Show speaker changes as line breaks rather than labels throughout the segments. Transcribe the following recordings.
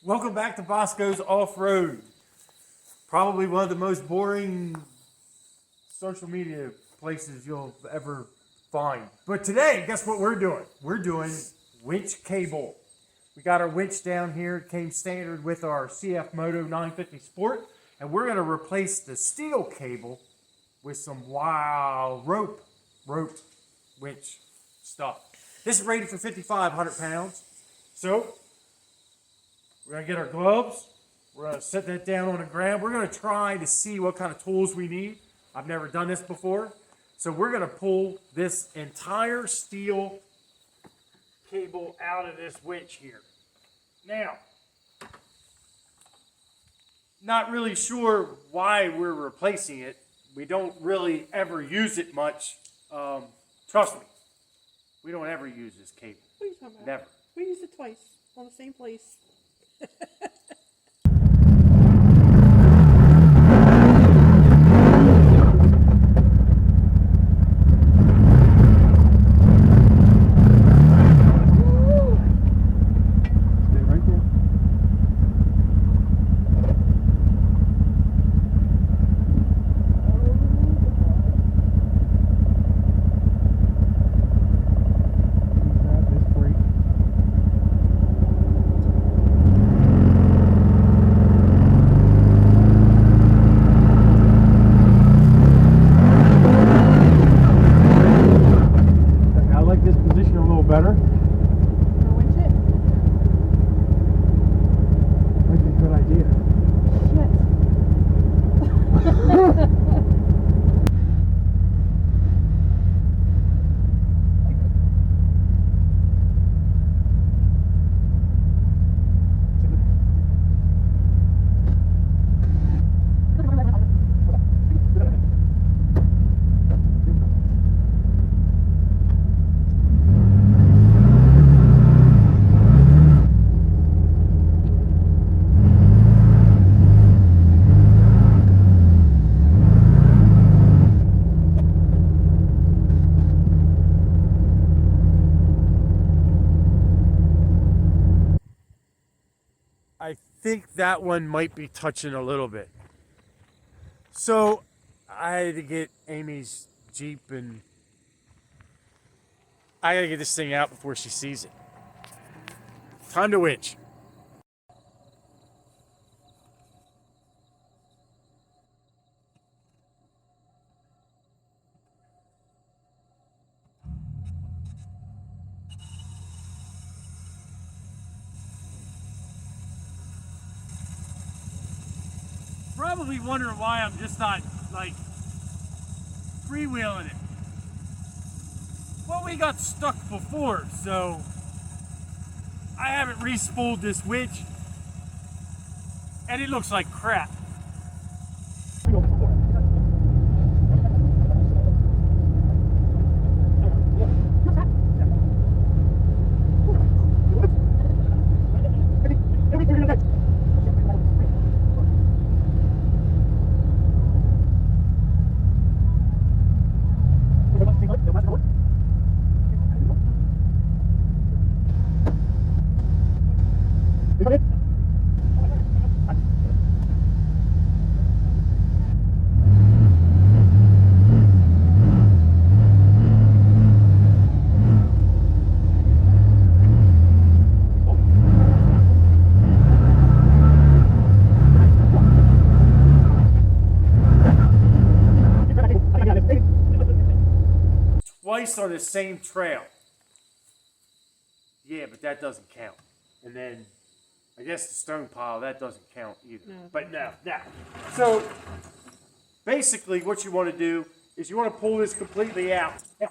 Welcome back to Bosco's Off-Road. Probably one of the most boring social media places you'll ever find. But today, guess what we're doing? We're doing winch cable. We got our winch down here. It came standard with our CF Moto 950 Sport. And we're going to replace the steel cable with some wild rope winch stuff. This is rated for 5,500 pounds. So we're going to get our gloves. We're going to set that down on the ground. We're going to try to see what kind of tools we need. I've never done this before. So we're going to pull this entire steel cable out of this winch here. Now, not really sure why we're replacing it. We don't really ever use it much. Trust me, we don't ever use this cable.
What are you talking about?
Never.
We used it twice on the same place.
Better?
Or winch it?
Might be a good idea.
Shit.
I think that one might be touching a little bit. So I had to get Amy's Jeep and I gotta get this thing out before she sees it. Time to winch. Probably wondering why I'm just not like freewheeling it. Well, we got stuck before, so I haven't re-spooled this winch, and it looks like crap. Twice on the same trail. Yeah, but that doesn't count. And then I guess the stone pile, that doesn't count either.
No.
But no. So basically what you want to do is you want to pull this completely out. So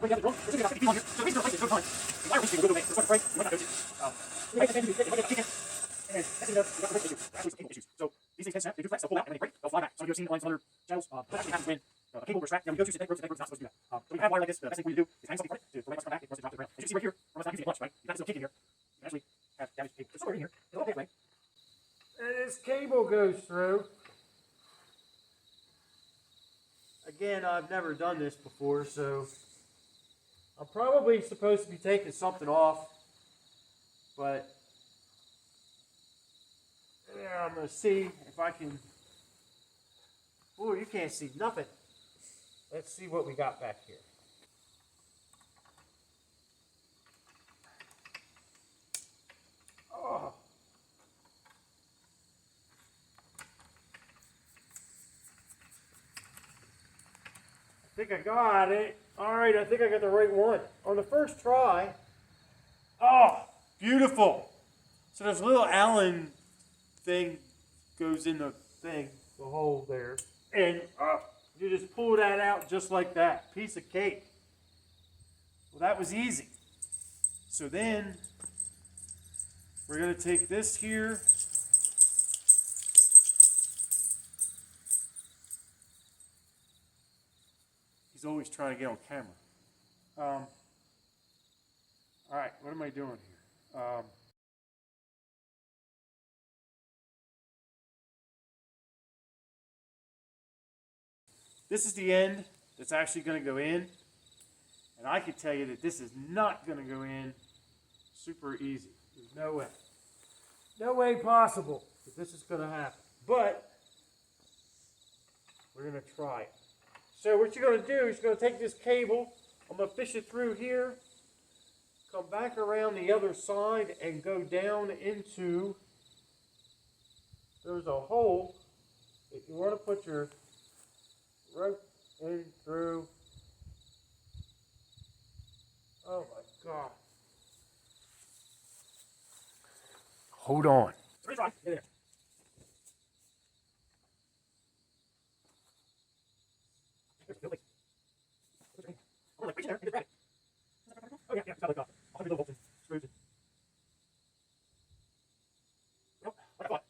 these things they do flex, they'll pull out and then they break, they'll fly back. So you've seen lines on other channels. What actually happens when a cable goes trapped, we go through roads that not supposed to do that. So when you have wire like this, the best thing for you to do is hang something from it to prevent us from back, it runs to drop to the ground. As you can see right here, we're not using it much, right? You've got this little kick in here. You can actually have damaged cable. It's somewhere in here. It's a little gateway. And this cable goes through. Again, I've never done this before, so I'm probably supposed to be taking something off, but Yeah, I'm gonna see if I can. Oh, you can't see nothing. Let's see what we got back here. Oh. I think I got it. All right, I think I got the right one. On the first try. Oh, beautiful. So this little Allen thing goes in the thing, the hole there. And you just pull that out just like that. Piece of cake. Well, that was easy. So then we're going to take this here. He's always trying to get on camera. All right, what am I doing here? This is the end that's actually going to go in. And I can tell you that this is not going to go in super easy. There's no way. No way possible that this is going to happen. But we're going to try it. So what you're going to do is you're going to take this cable. I'm going to fish it through here. Come back around the other side and go down into, there's a hole that you want to put your rope in through. Oh my God. Hold on. Get there. Oh yeah, it's got like 100 little bolts and screws. Nope, like I thought.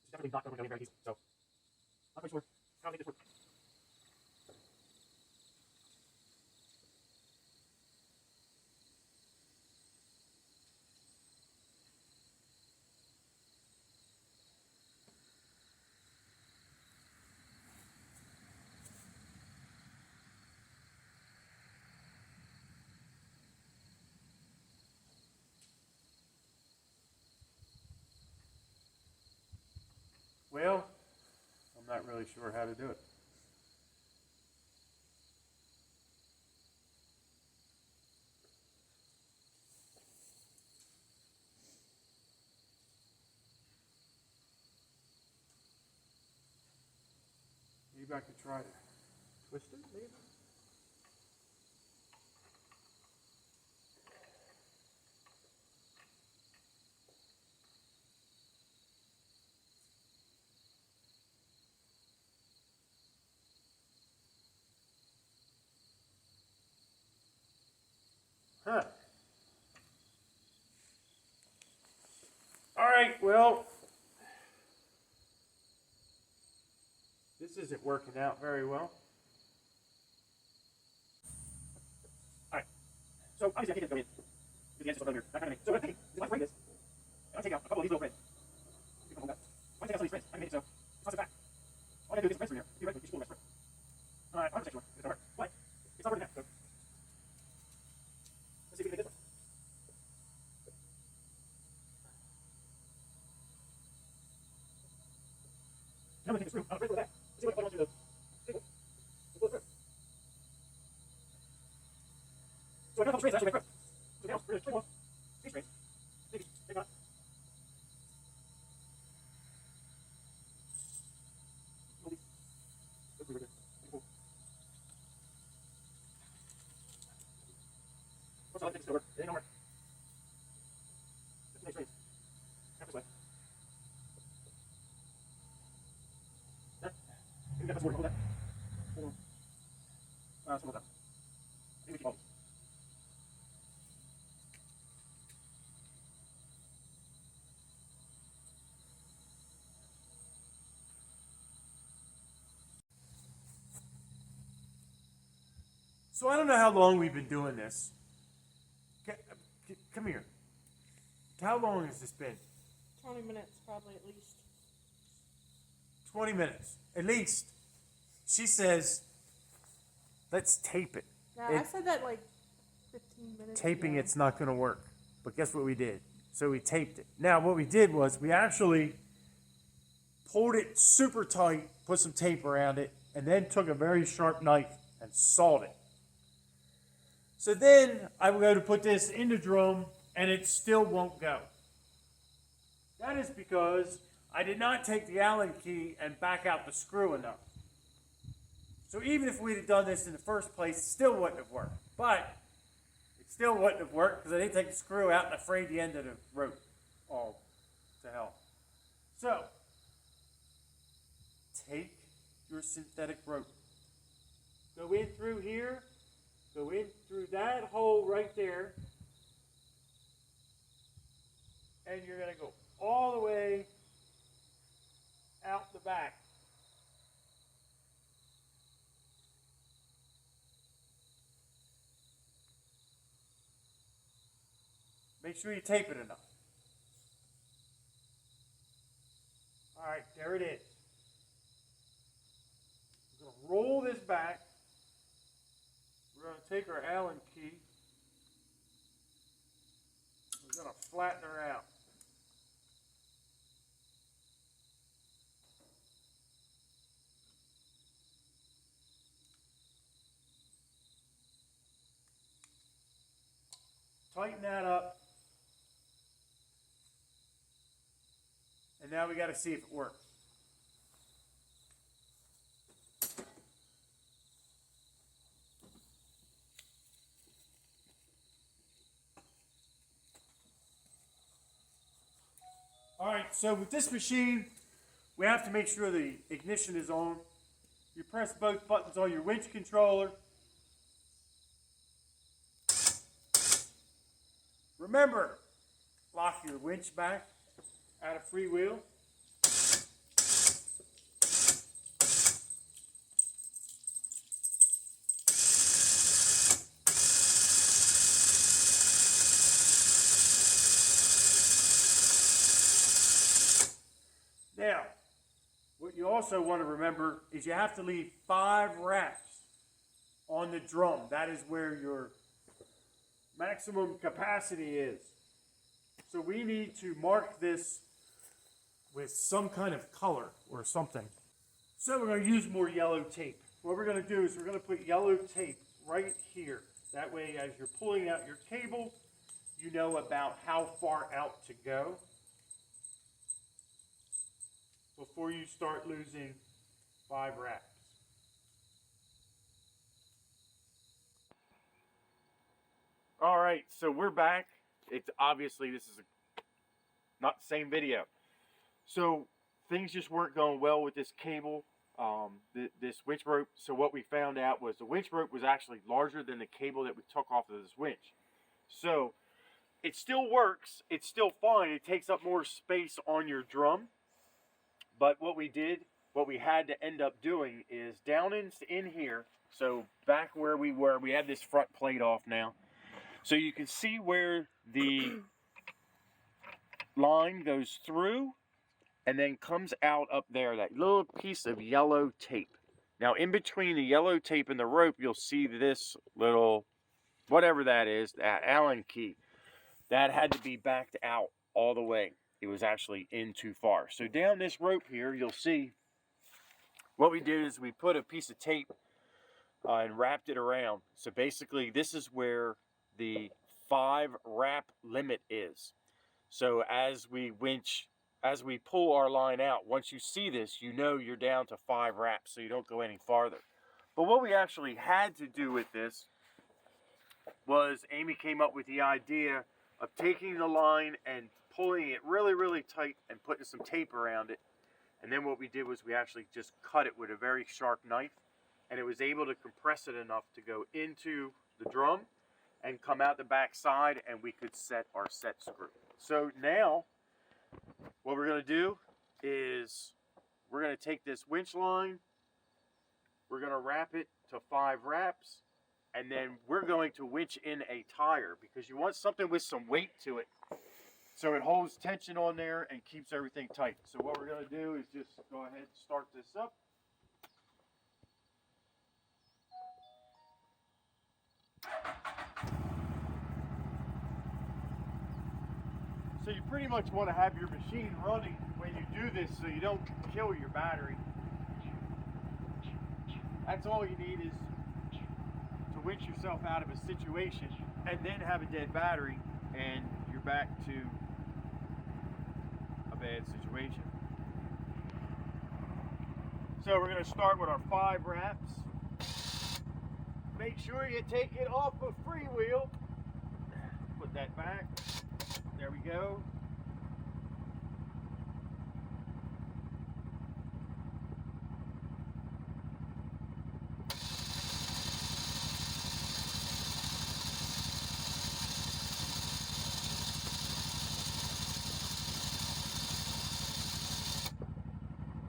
It's definitely not going to go in very easily, so not quite sure how to make this work. Well, I'm not really sure how to do it. Maybe I could try to twist it, maybe? Huh. All right, well, this isn't working out very well. All right, so obviously I can't go in because the answer's over here. That kind of thing. So what I'm thinking is if I break this, and I take out a couple of these little threads, you can hold that. If I take out some of these threads, I can make it so it's not so fat. All I gotta do is get some threads from here. Theoretically, you just pull the rest through. I'm not sure it's gonna work, but it's not working out. So let's see if we can make this work. Now I'm gonna take the screw out of the back. Let's see what I want to do. Pull it through. So I got a couple strings that actually make through. So now we're gonna trim off these strings. Maybe not. Hold these. That's really good. Cool. Once I let things go work, it ain't gonna work. That's too many strings. Half this way. That. Maybe that's working. Hold that. Hold on. Let's hold that. I think we keep all these. So I don't know how long we've been doing this. Come here. How long has this been?
20 minutes, probably at least.
20 minutes, at least. She says, let's tape it.
Yeah, I said that like 15 minutes
Taping
ago.
it's not going to work. But guess what we did? So we taped it. Now what we did was we actually pulled it super tight, put some tape around it, and then took a very sharp knife and sawed it. So then I will go to put this in the drum, and it still won't go. That is because I did not take the Allen key and back out the screw enough. So even if we'd have done this in the first place, it still wouldn't have worked. But it still wouldn't have worked because I didn't take the screw out and I frayed the end of the rope. Oh, to hell. So, take your synthetic rope. Go in through here. Go in through that hole right there. And you're going to go all the way out the back. Make sure you tape it enough. All right, there it is. We're going to roll this back. We're going to take our Allen key. We're going to flatten her out. Tighten that up. And now we got to see if it works. All right, so with this machine, we have to make sure the ignition is on. You press both buttons on your winch controller. Remember, lock your winch back out of freewheel. Now, what you also want to remember is you have to leave 5 wraps on the drum. That is where your maximum capacity is. So we need to mark this with some kind of color or something. So we're going to use more yellow tape. What we're going to do is we're going to put yellow tape right here. That way, as you're pulling out your cable, you know about how far out to go before you start losing 5 wraps. All right, so we're back. It's obviously this is not the same video. So things just weren't going well with this cable, this winch rope. So what we found out was the winch rope was actually larger than the cable that we took off of this winch. So it still works. It's still fine. It takes up more space on your drum. But what we had to end up doing is down in here. So back where we were, we had this front plate off now. So you can see where the line goes through and then comes out up there, that little piece of yellow tape. Now in between the yellow tape and the rope, you'll see this little, whatever that is, that Allen key. That had to be backed out all the way. It was actually in too far. So down this rope here, you'll see what we did is we put a piece of tape and wrapped it around. So basically this is where the 5 wrap limit is. So as we pull our line out, once you see this, you know you're down to 5 wraps, so you don't go any farther. But what we actually had to do with this was Amy came up with the idea of taking the line and pulling it really, really tight and putting some tape around it. And then what we did was we actually just cut it with a very sharp knife, and it was able to compress it enough to go into the drum and come out the back side, and we could set our set screw. So now what we're going to do is we're going to take this winch line, we're going to wrap it to 5 wraps, and then we're going to winch in a tire because you want something with some weight to it so it holds tension on there and keeps everything tight. So what we're going to do is just go ahead and start this up. So you pretty much want to have your machine running when you do this so you don't kill your battery. That's all you need is to winch yourself out of a situation and then have a dead battery and you're back to a bad situation. So we're going to start with our 5 wraps. Make sure you take it off of freewheel. Put that back. There we go.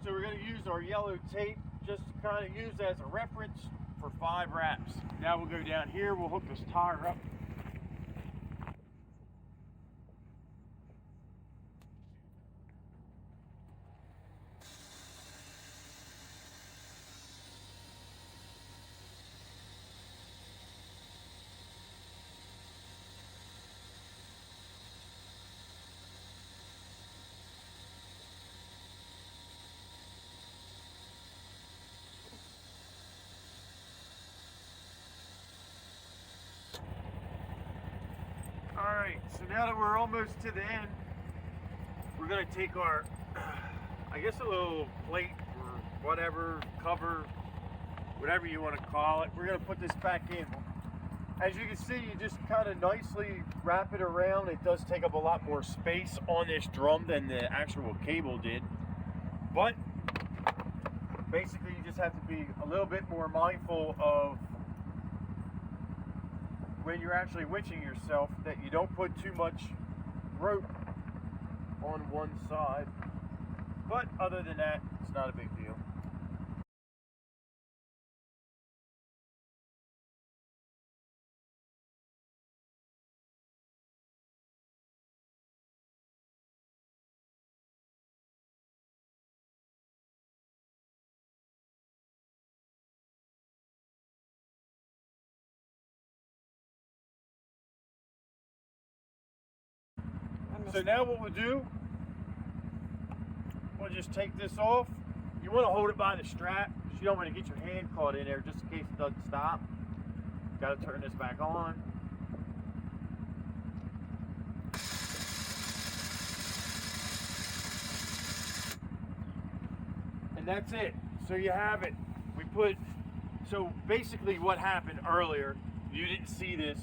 So we're going to use our yellow tape just to kind of use as a reference for 5 wraps. Now we'll go down here, we'll hook this tire up. Alright, so now that we're almost to the end, we're going to take our, I guess a little plate or whatever, cover, whatever you want to call it. We're going to put this back in. As you can see, you just kind of nicely wrap it around. It does take up a lot more space on this drum than the actual cable did. But basically you just have to be a little bit more mindful of when you're actually winching yourself that you don't put too much rope on one side. But other than that, it's not a big deal. So now what we'll do, we'll just take this off. You want to hold it by the strap because you don't want to get your hand caught in there just in case it doesn't stop. Got to turn this back on. And that's it. So you have it. So basically what happened earlier, you didn't see this.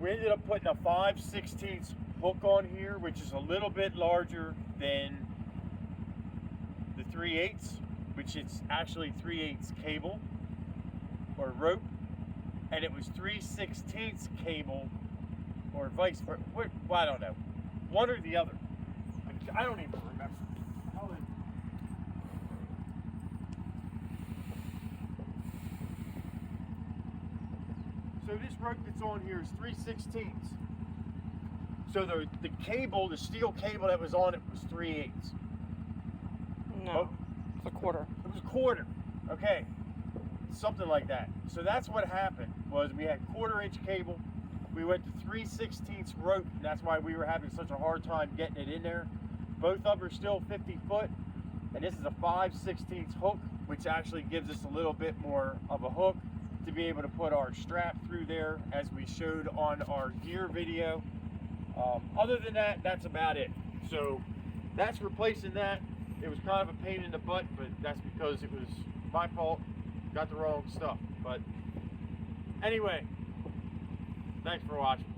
We ended up putting a 5/16 hook on here, which is a little bit larger than the 3/8, which is actually 3/8 cable or rope, and it was 3/16 cable or vice versa. Well, I don't know, one or the other. I don't even remember. So this rope that's on here is 3/16. So the cable, the steel cable that was on it was 3/8.
No, it's a quarter.
It was a quarter. Okay, something like that. So that's what happened. Was we had 1/4-inch cable. We went to 3/16 rope, and that's why we were having such a hard time getting it in there. Both of them are still 50 foot, and this is a 5/16 hook, which actually gives us a little bit more of a hook to be able to put our strap through there, as we showed on our gear video. Other than that, that's about it. So that's replacing that. It was kind of a pain in the butt, but that's because it was my fault. Got the wrong stuff. But anyway, thanks for watching.